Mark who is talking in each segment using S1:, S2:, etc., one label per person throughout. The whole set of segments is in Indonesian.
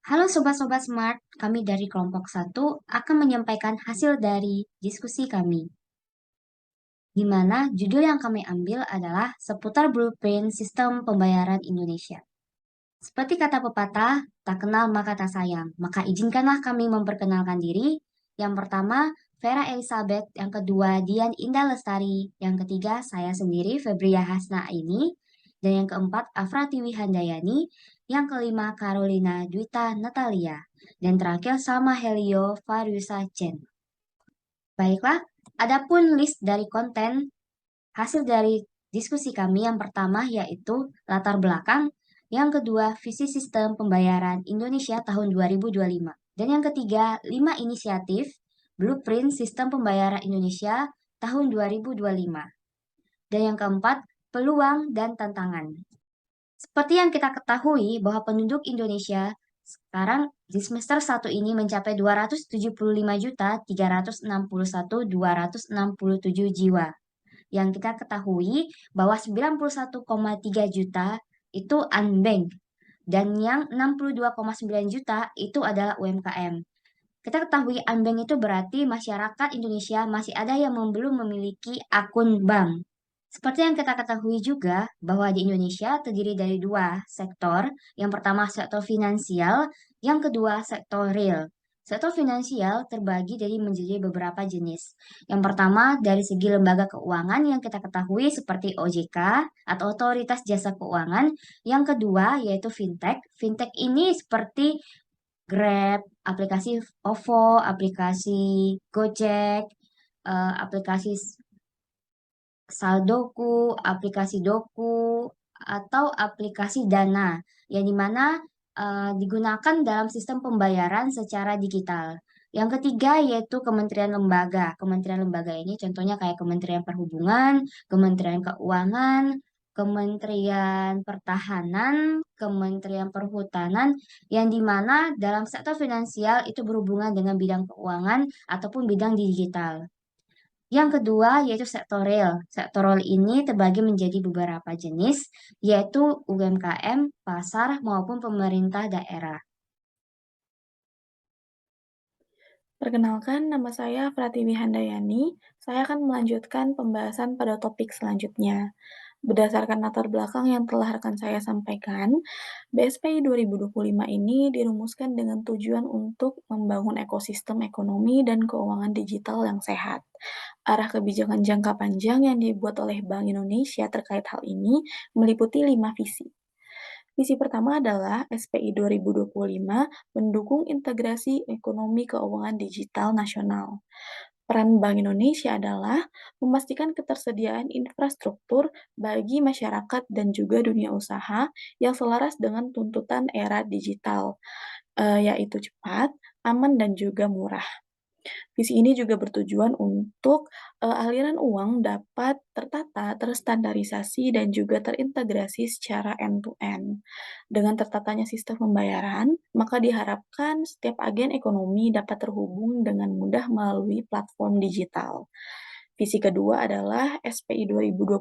S1: Halo Sobat-Sobat Smart, kami dari kelompok satu akan menyampaikan hasil dari diskusi kami, di mana judul yang kami ambil adalah seputar blueprint sistem pembayaran Indonesia. Seperti kata pepatah, tak kenal maka tak sayang, maka izinkanlah kami memperkenalkan diri. Yang pertama, Vera Elizabeth, yang kedua, Dian Indah Lestari, yang ketiga, saya sendiri, Febria Hasna ini, dan yang keempat, Afra Tiwi Handayani, yang kelima, Carolina Dwita Natalia, dan terakhir, Salma Helio Fariusa Chen. Baiklah, adapun list dari konten hasil dari diskusi kami yang pertama yaitu latar belakang, yang kedua visi sistem pembayaran Indonesia tahun 2025, dan yang ketiga 5 inisiatif blueprint sistem pembayaran Indonesia tahun 2025, dan yang keempat peluang dan tantangan. Seperti yang kita ketahui bahwa penduduk Indonesia sekarang di semester 1 ini mencapai 275.361.267 jiwa. Yang kita ketahui bahwa 91,3 juta itu unbanked dan yang 62,9 juta itu adalah UMKM. Kita ketahui unbanked itu berarti masyarakat Indonesia masih ada yang belum memiliki akun bank. Seperti yang kita ketahui juga bahwa di Indonesia terdiri dari dua sektor. Yang pertama sektor finansial, yang kedua sektor real. Sektor finansial terbagi dari menjadi beberapa jenis. Yang pertama dari segi lembaga keuangan yang kita ketahui seperti OJK atau Otoritas Jasa Keuangan. Yang kedua yaitu fintech. Fintech ini seperti Grab, aplikasi OVO, aplikasi Gojek, aplikasi Saldoku, aplikasi Doku, atau aplikasi Dana, yang dimana digunakan dalam sistem pembayaran secara digital. Yang ketiga yaitu kementerian lembaga. Kementerian lembaga ini contohnya kayak Kementerian Perhubungan, Kementerian Keuangan, Kementerian Pertahanan, Kementerian Perhutanan, yang dimana dalam sektor finansial itu berhubungan dengan bidang keuangan ataupun bidang digital. Yang kedua yaitu sektor real. Sektor real ini terbagi menjadi beberapa jenis, yaitu UMKM, pasar, maupun pemerintah daerah.
S2: Perkenalkan, nama saya Pratiwi Handayani. Saya akan melanjutkan pembahasan pada topik selanjutnya. Berdasarkan latar belakang yang telah rekan saya sampaikan, BSPI 2025 ini dirumuskan dengan tujuan untuk membangun ekosistem ekonomi dan keuangan digital yang sehat. Arah kebijakan jangka panjang yang dibuat oleh Bank Indonesia terkait hal ini meliputi 5 visi. Visi pertama adalah SPI 2025 mendukung integrasi ekonomi keuangan digital nasional. Peran Bank Indonesia adalah memastikan ketersediaan infrastruktur bagi masyarakat dan juga dunia usaha yang selaras dengan tuntutan era digital, yaitu cepat, aman, dan juga murah. Visi ini juga bertujuan untuk aliran uang dapat tertata, terstandarisasi, dan juga terintegrasi secara end-to-end. Dengan tertatanya sistem pembayaran, maka diharapkan setiap agen ekonomi dapat terhubung dengan mudah melalui platform digital. Visi kedua adalah SPI 2025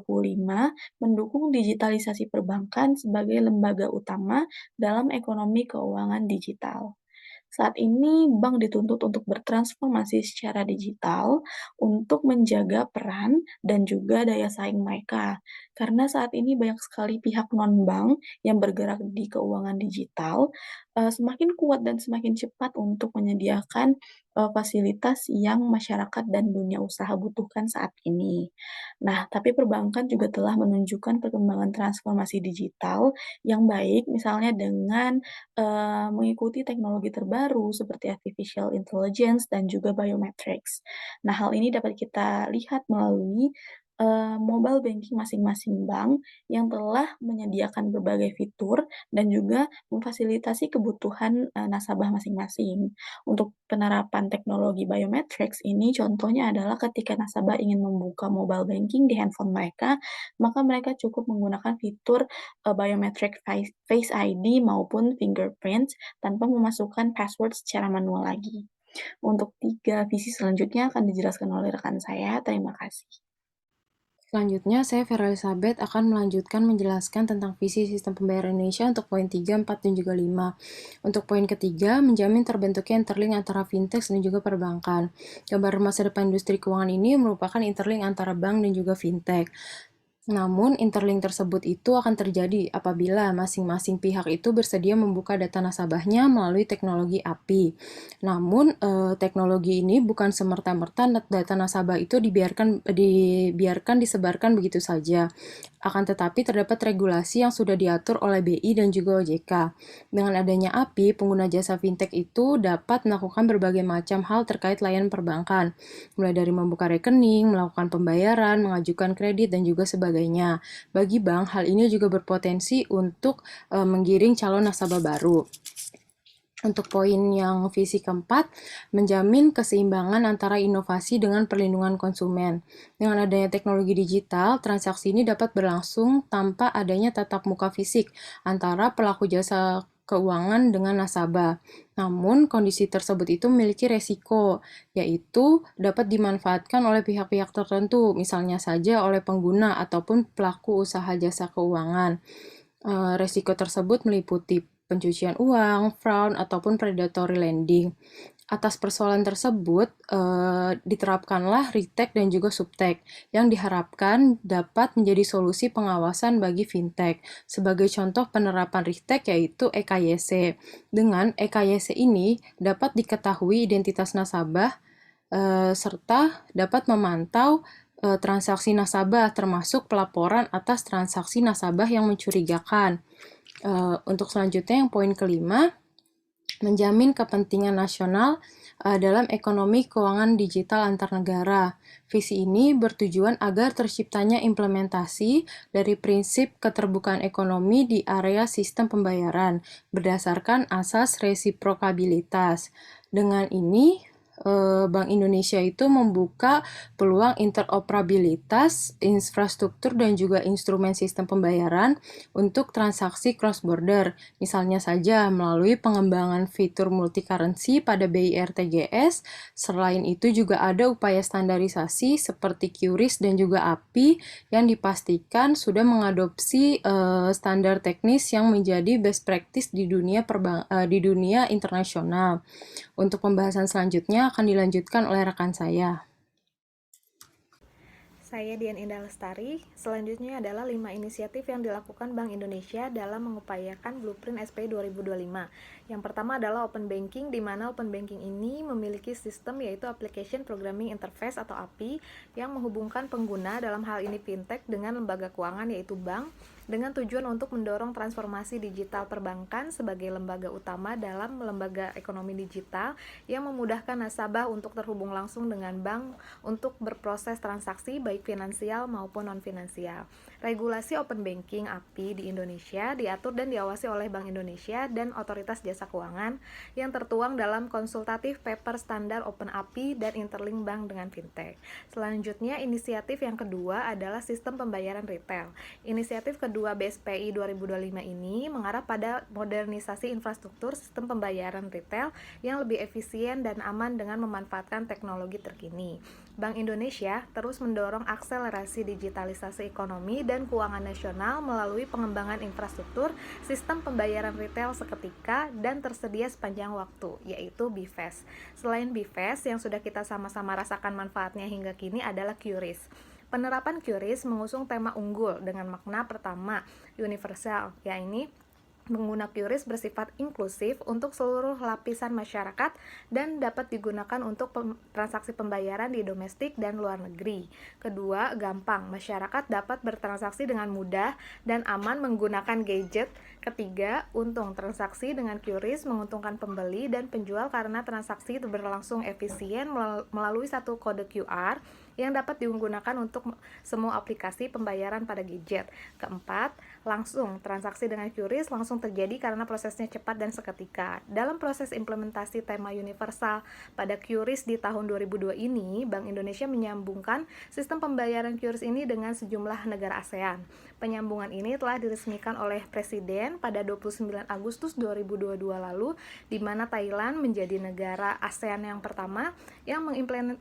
S2: mendukung digitalisasi perbankan sebagai lembaga utama dalam ekonomi keuangan digital. Saat ini, bank dituntut untuk bertransformasi secara digital untuk menjaga peran dan juga daya saing mereka. Karena saat ini banyak sekali pihak non-bank yang bergerak di keuangan digital, semakin kuat dan semakin cepat untuk menyediakan fasilitas yang masyarakat dan dunia usaha butuhkan saat ini. Nah, tapi perbankan juga telah menunjukkan perkembangan transformasi digital yang baik, misalnya dengan mengikuti teknologi terbaru seperti artificial intelligence dan juga biometrics. Nah, hal ini dapat kita lihat melalui mobile banking masing-masing bank yang telah menyediakan berbagai fitur dan juga memfasilitasi kebutuhan nasabah masing-masing. Untuk penerapan teknologi biometrics ini contohnya adalah ketika nasabah ingin membuka mobile banking di handphone mereka, maka mereka cukup menggunakan fitur biometric Face ID maupun fingerprint tanpa memasukkan password secara manual lagi. Untuk 3 visi selanjutnya akan dijelaskan oleh rekan saya. Terima kasih.
S3: Selanjutnya, saya Vera Elizabeth akan melanjutkan menjelaskan tentang visi sistem pembayaran Indonesia untuk poin 3, 4, dan juga 5. Untuk poin ketiga, menjamin terbentuknya interlink antara fintech dan juga perbankan. Gambaran masa depan industri keuangan ini merupakan interlink antara bank dan juga fintech. Namun, interlink tersebut itu akan terjadi apabila masing-masing pihak itu bersedia membuka data nasabahnya melalui teknologi API. Namun, teknologi ini bukan semerta-merta data nasabah itu dibiarkan disebarkan begitu saja. Akan tetapi terdapat regulasi yang sudah diatur oleh BI dan juga OJK. Dengan adanya API, pengguna jasa fintech itu dapat melakukan berbagai macam hal terkait layanan perbankan, mulai dari membuka rekening, melakukan pembayaran, mengajukan kredit, dan juga sebagainya. Bagi bank, hal ini juga berpotensi untuk menggiring calon nasabah baru. Untuk poin yang visi keempat, menjamin keseimbangan antara inovasi dengan perlindungan konsumen. Dengan adanya teknologi digital, transaksi ini dapat berlangsung tanpa adanya tatap muka fisik antara pelaku jasa keuangan dengan nasabah. Namun, kondisi tersebut itu memiliki resiko, yaitu dapat dimanfaatkan oleh pihak-pihak tertentu, misalnya saja oleh pengguna ataupun pelaku usaha jasa keuangan. Resiko tersebut meliputi pencucian uang, fraud, ataupun predatory lending. Atas persoalan tersebut, diterapkanlah RegTech dan juga SupTech yang diharapkan dapat menjadi solusi pengawasan bagi fintech. Sebagai contoh penerapan RegTech yaitu EKYC. Dengan EKYC ini dapat diketahui identitas nasabah serta dapat memantau transaksi nasabah termasuk pelaporan atas transaksi nasabah yang mencurigakan. Untuk selanjutnya yang poin kelima, menjamin kepentingan nasional dalam ekonomi keuangan digital antar negara. Visi ini bertujuan agar terciptanya implementasi dari prinsip keterbukaan ekonomi di area sistem pembayaran berdasarkan asas resiprokabilitas. Dengan ini, Bank Indonesia itu membuka peluang interoperabilitas infrastruktur dan juga instrumen sistem pembayaran untuk transaksi cross-border, misalnya saja melalui pengembangan fitur multi-currency pada BIRTGS. Selain itu juga ada upaya standarisasi seperti QRIS dan juga API yang dipastikan sudah mengadopsi standar teknis yang menjadi best practice di dunia internasional. Untuk pembahasan selanjutnya akan dilanjutkan oleh rekan saya.
S2: Saya Dian Indah Lestari. Selanjutnya adalah 5 inisiatif yang dilakukan Bank Indonesia dalam mengupayakan Blueprint SPI 2025. Yang pertama adalah Open Banking, di mana Open Banking ini memiliki sistem yaitu Application Programming Interface atau API yang menghubungkan pengguna, dalam hal ini fintech, dengan lembaga keuangan yaitu bank, dengan tujuan untuk mendorong transformasi digital perbankan sebagai lembaga utama dalam lembaga ekonomi digital yang memudahkan nasabah untuk terhubung langsung dengan bank untuk berproses transaksi baik finansial maupun non-finansial. Regulasi Open Banking API di Indonesia diatur dan diawasi oleh Bank Indonesia dan Otoritas Jasa Keuangan yang tertuang dalam konsultatif paper standar Open API dan Interlink Bank dengan Fintech. Selanjutnya, inisiatif yang kedua adalah sistem pembayaran retail. Inisiatif kedua BSPI 2025 ini mengarah pada modernisasi infrastruktur sistem pembayaran retail yang lebih efisien dan aman dengan memanfaatkan teknologi terkini. Bank Indonesia terus mendorong akselerasi digitalisasi ekonomi dan keuangan nasional melalui pengembangan infrastruktur sistem pembayaran retail seketika dan tersedia sepanjang waktu, yaitu BIFAST. Selain BIFAST, yang sudah kita sama-sama rasakan manfaatnya hingga kini adalah QRIS. Penerapan QRIS mengusung tema unggul dengan makna pertama, universal, yaitu pengguna QRIS bersifat inklusif untuk seluruh lapisan masyarakat dan dapat digunakan untuk transaksi pembayaran di domestik dan luar negeri. Kedua, gampang. Masyarakat dapat bertransaksi dengan mudah dan aman menggunakan gadget. Ketiga, untung. Transaksi dengan QRIS menguntungkan pembeli dan penjual karena transaksi itu berlangsung efisien melalui satu kode QR yang dapat digunakan untuk semua aplikasi pembayaran pada gadget. Keempat, langsung. Transaksi dengan QRIS langsung terjadi karena prosesnya cepat dan seketika. Dalam proses implementasi tema universal pada QRIS di tahun 2002 ini, Bank Indonesia menyambungkan sistem pembayaran QRIS ini dengan sejumlah negara ASEAN. Penyambungan ini telah diresmikan oleh Presiden pada 29 Agustus 2022 lalu, di mana Thailand menjadi negara ASEAN yang pertama yang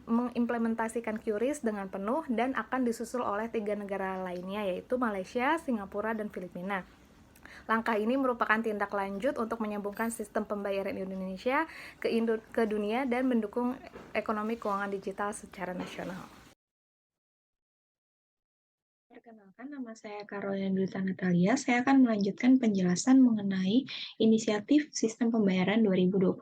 S2: mengimplementasikan QRIS
S4: rilis dengan penuh dan akan disusul oleh 3 negara lainnya, yaitu Malaysia, Singapura, dan Filipina. Langkah ini merupakan tindak lanjut untuk menyambungkan sistem pembayaran Indonesia ke dunia dan mendukung ekonomi keuangan digital secara nasional.
S2: Perkenalkan, nama saya Carolina Dulta Natalia. Saya akan melanjutkan penjelasan mengenai inisiatif sistem pembayaran 2025.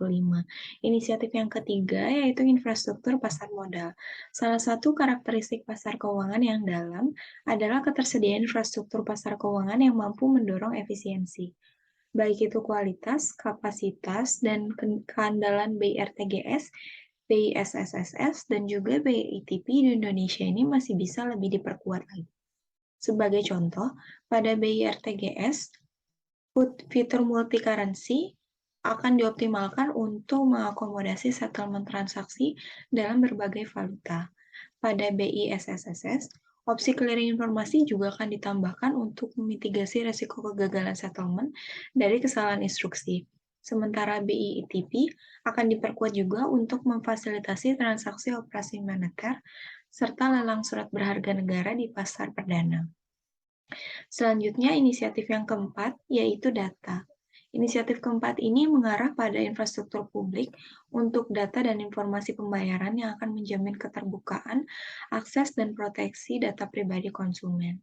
S2: Inisiatif yang ketiga yaitu infrastruktur pasar modal. Salah satu karakteristik pasar keuangan yang dalam adalah ketersediaan infrastruktur pasar keuangan yang mampu mendorong efisiensi, baik itu kualitas, kapasitas, dan keandalan BI RTGS, BI SSSS, dan juga BI ITP di Indonesia ini masih bisa lebih diperkuat lagi. Sebagai contoh, pada BI RTGS, fitur multi-currency akan dioptimalkan untuk mengakomodasi settlement transaksi dalam berbagai valuta. Pada BI SSSS, opsi clearing informasi juga akan ditambahkan untuk memitigasi risiko kegagalan settlement dari kesalahan instruksi. Sementara BI ITP akan diperkuat juga untuk memfasilitasi transaksi operasi moneter serta lelang surat berharga negara di pasar perdana. Selanjutnya, inisiatif yang keempat yaitu data. Inisiatif keempat ini mengarah pada infrastruktur publik untuk data dan informasi pembayaran yang akan menjamin keterbukaan, akses, dan proteksi data pribadi konsumen.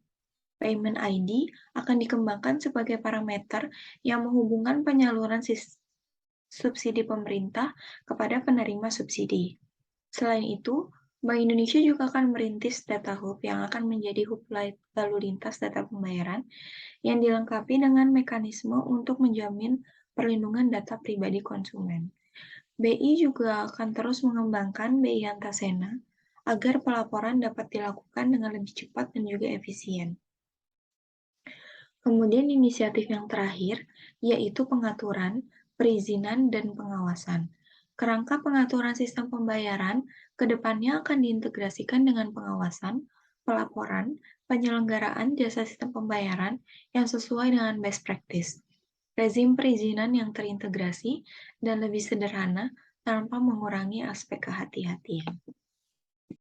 S2: Payment ID akan dikembangkan sebagai parameter yang menghubungkan penyaluran subsidi pemerintah kepada penerima subsidi. Selain itu, Bank Indonesia juga akan merintis data hub yang akan menjadi hub lalu lintas data pembayaran yang dilengkapi dengan mekanisme untuk menjamin perlindungan data pribadi konsumen. BI juga akan terus mengembangkan BI Antasena agar pelaporan dapat dilakukan dengan lebih cepat dan juga efisien. Kemudian inisiatif yang terakhir yaitu pengaturan, perizinan, dan pengawasan. Kerangka pengaturan sistem pembayaran ke depannya akan diintegrasikan dengan pengawasan, pelaporan, penyelenggaraan jasa sistem pembayaran yang sesuai dengan best practice, rezim perizinan yang terintegrasi, dan lebih sederhana tanpa mengurangi aspek kehati-hatian.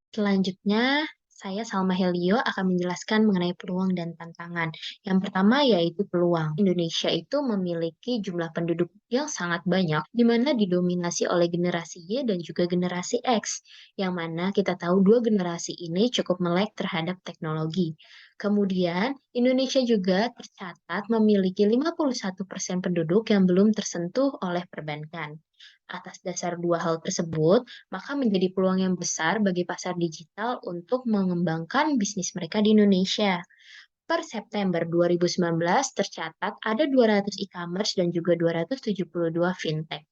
S1: Selanjutnya, saya Salma Helio akan menjelaskan mengenai peluang dan tantangan. Yang pertama yaitu peluang. Indonesia itu memiliki jumlah penduduk yang sangat banyak, di mana didominasi oleh generasi Y dan juga generasi X, yang mana kita tahu dua generasi ini cukup melek terhadap teknologi. Kemudian, Indonesia juga tercatat memiliki 51% penduduk yang belum tersentuh oleh perbankan. Atas dasar dua hal tersebut, maka menjadi peluang yang besar bagi pasar digital untuk mengembangkan bisnis mereka di Indonesia. Per September 2019 tercatat ada 200 e-commerce dan juga 272 fintech.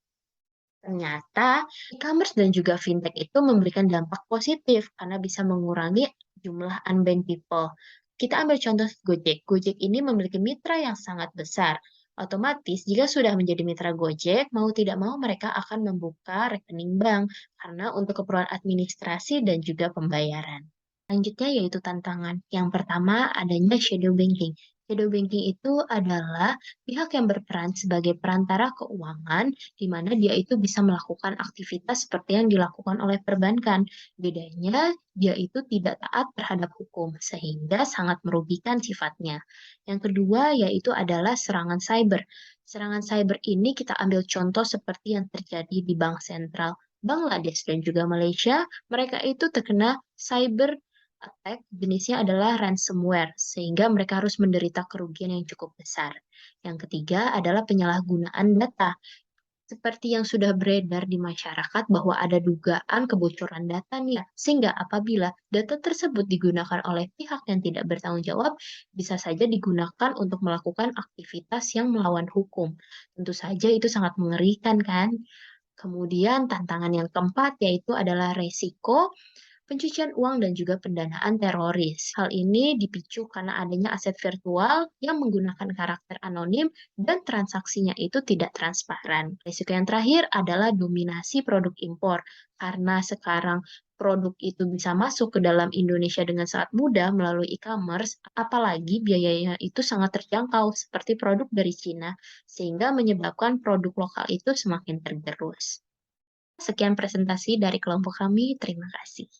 S1: Ternyata e-commerce dan juga fintech itu memberikan dampak positif karena bisa mengurangi jumlah unbanked people. Kita ambil contoh Gojek. Gojek ini memiliki mitra yang sangat besar. Otomatis, jika sudah menjadi mitra Gojek, mau tidak mau mereka akan membuka rekening bank karena untuk keperluan administrasi dan juga pembayaran. Selanjutnya yaitu tantangan. Yang pertama adanya shadow banking. Shadow banking itu adalah pihak yang berperan sebagai perantara keuangan di mana dia itu bisa melakukan aktivitas seperti yang dilakukan oleh perbankan. Bedanya, dia itu tidak taat terhadap hukum, sehingga sangat merugikan sifatnya. Yang kedua, yaitu adalah serangan cyber. Serangan cyber ini kita ambil contoh seperti yang terjadi di Bank Sentral Bangladesh dan juga Malaysia. Mereka itu terkena cyber attack, jenisnya adalah ransomware, sehingga mereka harus menderita kerugian yang cukup besar. Yang ketiga adalah penyalahgunaan data. Seperti yang sudah beredar di masyarakat bahwa ada dugaan kebocoran data nih, sehingga apabila data tersebut digunakan oleh pihak yang tidak bertanggung jawab, bisa saja digunakan untuk melakukan aktivitas yang melawan hukum. Tentu saja itu sangat mengerikan kan? Kemudian tantangan yang keempat yaitu adalah resiko pencucian uang dan juga pendanaan teroris. Hal ini dipicu karena adanya aset virtual yang menggunakan karakter anonim dan transaksinya itu tidak transparan. Risiko yang terakhir adalah dominasi produk impor. Karena sekarang produk itu bisa masuk ke dalam Indonesia dengan sangat mudah melalui e-commerce, apalagi biayanya itu sangat terjangkau seperti produk dari Cina, sehingga menyebabkan produk lokal itu semakin tergerus. Sekian presentasi dari kelompok kami, terima kasih.